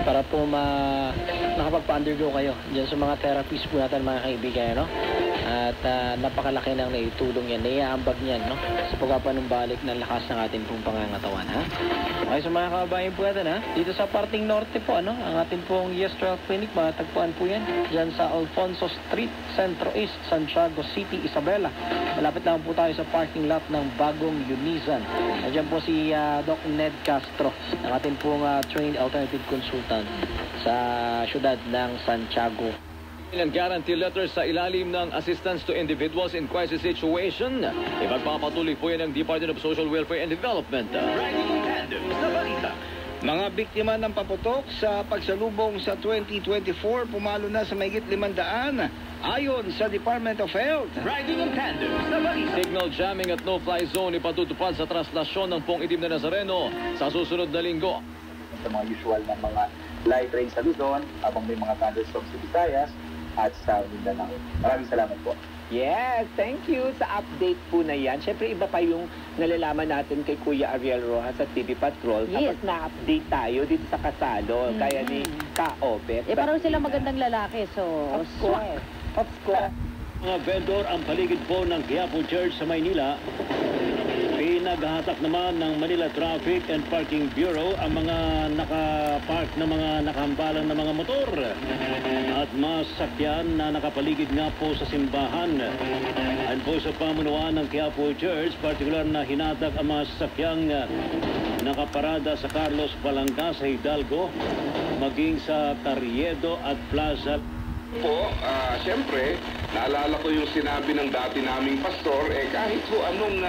para po nakapagpa-undergo kayo dyan sa mga therapies po natin mga kaibigan, no? At napakalaki nang naitulong yan, naiaambag niyan, no? Sa pagpapanumbalik ng lakas ng ating pong pangangatawan, ha? Okay, sa mga kababayan po natin, ha? Dito sa parting norte po, ano? Ang ating pong Yestrel Clinic, matagpuan po yan dyan sa Alfonso Street, Centro East, Santiago City, Isabela. Malapit lang po tayo sa parking lot ng bagong Unizan. Nandiyan po si Doc Ned Castro, ang ating pong trained alternative consultant sa syudad ng Santiago. Ang guarantee letter sa ilalim ng Assistance to Individuals in Crisis Situation. Ipagpapatuloy po yan ng Department of Social Welfare and Development. Mga biktima ng paputok sa pagsalubong sa 2024 pumalo na sa mahigit 500 ayon sa Department of Health. Signal jamming at no-fly zone ipatutupad sa traslasyon ng Pong Itim na Nazareno sa susunod na linggo. Sa mga usual na mga light rain sa Luzon habang may mga thunderstorms sa Visayas at sa Mindanao. Maraming salamat po. Yes, thank you sa update po na yan. Siyempre, iba pa yung nalalaman natin kay Kuya Ariel Rojas sa TV Patrol. Yes. Tapos na-update tayo dito sa Kasalo, kaya ni Ka-Obet. Parang silang magandang lalaki, so... Of course. Of course. Mga vendor ang paligid po ng Quiapo Church sa Maynila. Pinaghahatak naman ng Manila Traffic and Parking Bureau ang mga nakapark na mga nakahambalang na mga motor at mga sasakyan na nakapaligid nga po sa simbahan. Ayon po sa pamunuan ng Quiapo Church, partikular na hinatag ang mga sasakyang nakaparada sa Carlos Palangga sa Hidalgo, maging sa Carriedo at Plaza. Po, siyempre, naalala ko yung sinabi ng dati naming pastor, kahit po anong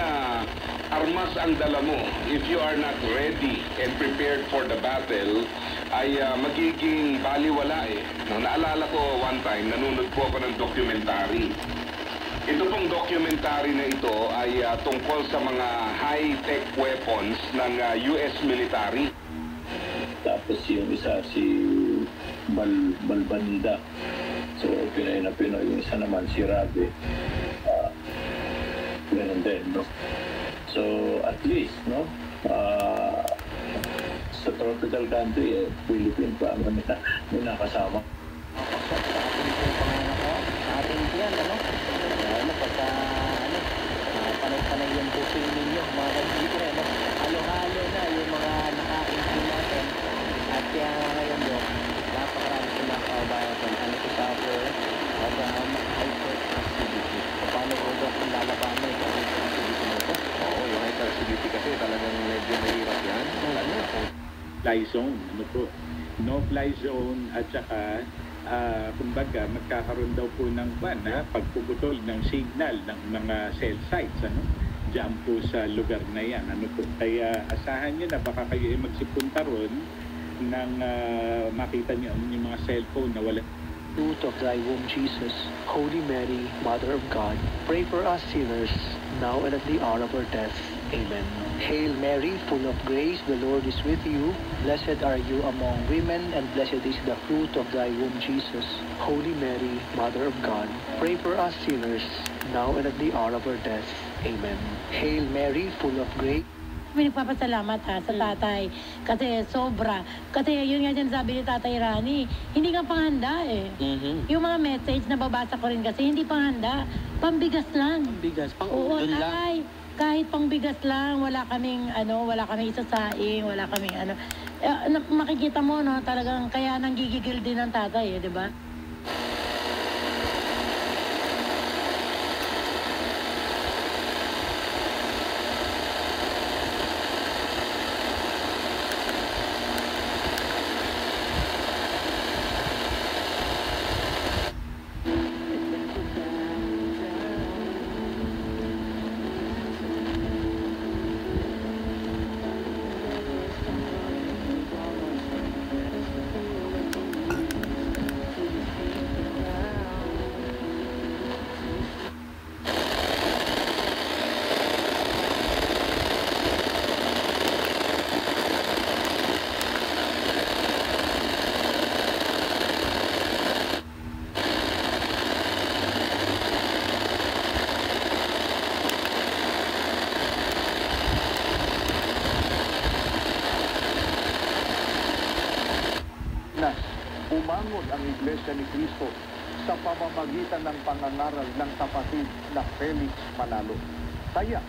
armas ang dala mo, if you are not ready and prepared for the battle, ay magiging baliwala No, naalala ko one time, nanonood po ako ng documentary. Ito pong documentary na ito ay tungkol sa mga high-tech weapons ng US military. Tapos yung isa si Balbanda. So, Pinoy na Pinoy. Yung isa naman si Rabi. Ganun din, no? So, at least, no? Sa tropical country, Philippines pa may nakasama. Ating yan, ano? Ano, pagka, panay-panay yung puso ninyo, mga kaibigan, ano? Halo-halo na yung mga nakaintindi natin. At kaya ngayon doon, napakarami sila kabayan ko. Ano ko sa ako, hyperactivity. Paano ko doon kung lalabanan yung hyperactivity mo ko? Oo, yung hyperactivity kasi talagang medyo mahirap yan. Fly zone, ano po? No-fly zone at saka kumbaga magkakaroon daw po ng pagpuputol ng signal ng mga cell sites, ano? Diyan po sa lugar na yan, ano po? Kaya asahan nyo na baka kayo magsipunta ron nang makita nyo yung mga cellphone na wala. Fruit of thy womb, Jesus, Holy Mary, Mother of God, pray for us sinners, now and at the hour of our death. Amen. Hail Mary, full of grace, the Lord is with you. Blessed are you among women, and blessed is the fruit of thy womb, Jesus. Holy Mary, Mother of God, pray for us sinners, now and at the hour of our death. Amen. Hail Mary, full of grace. Kami nagpapasalamat sa tatay. Kasi sobra. Kasi yun nga din sabi ni Tatay Rani, hindi nga panghanda Yung mga message na babasa ko rin kasi hindi panghanda. Pambigas lang. Pambigas, Oo, tay. Kahit pangbigas lang, wala kaming isasaing, wala kaming makikita mo, no, talagang kaya nanggigigil din ng tatay, di ba? bumangon ang Iglesia ni Cristo sa pamamagitan ng pangangaral ng kapatid na Felix Manalo. Kaya,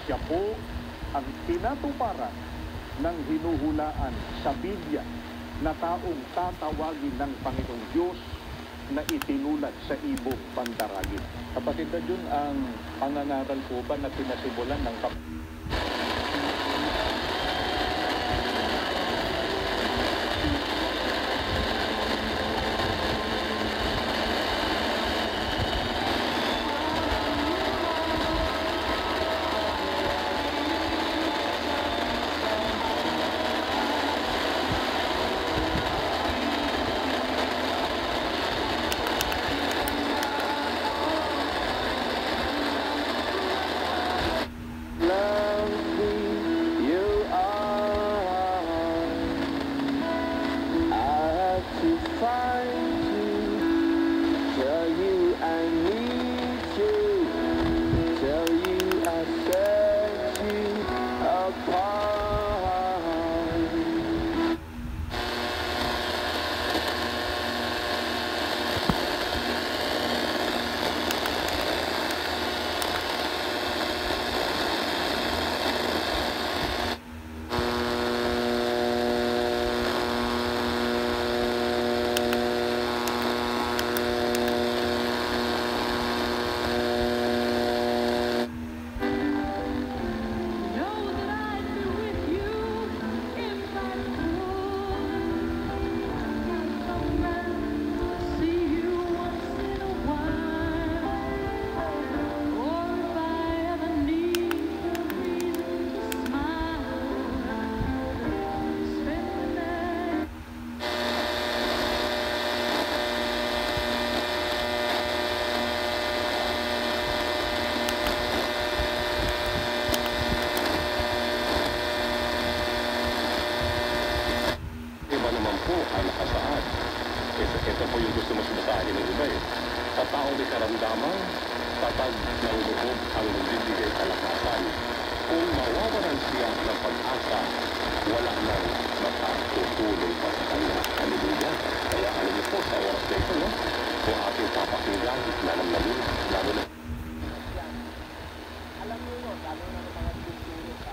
siya po ang tinatuparan ng hinuhulaan sa Biblia na taong tatawagin ng Panginoong Diyos na itinulad sa ibong pandaragin. Kapatid na Jun, ang pangangaral po ba na pinasimulan ng ito po yung gusto mas basahin ng iba eh. Sa taong may karamdaman, tatag ng loob ang nagbibigay kalakasan. Kung mawawalan siya ng pag-asa, wala nang makatutulong pa sa kanya. Hallelujah. Kaya alam niyo po, sa oras na ito, no? Kung ating papakinggan, nanamnamin, lalo na Alam niyo yun, lalo na ng mga kulturo sa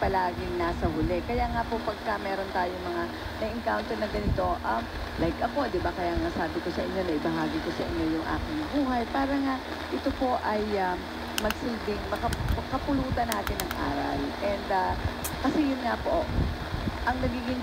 palaging nasa huli. Kaya nga po pagka meron tayong mga na-encounter na ganito, like ako, di ba, kaya nga sabi ko sa inyo, na ibahagi ko sa inyo yung aking buhay para nga ito po ay magsilbing, makapulutan natin ng aral. And kasi yun nga po, ang nagiging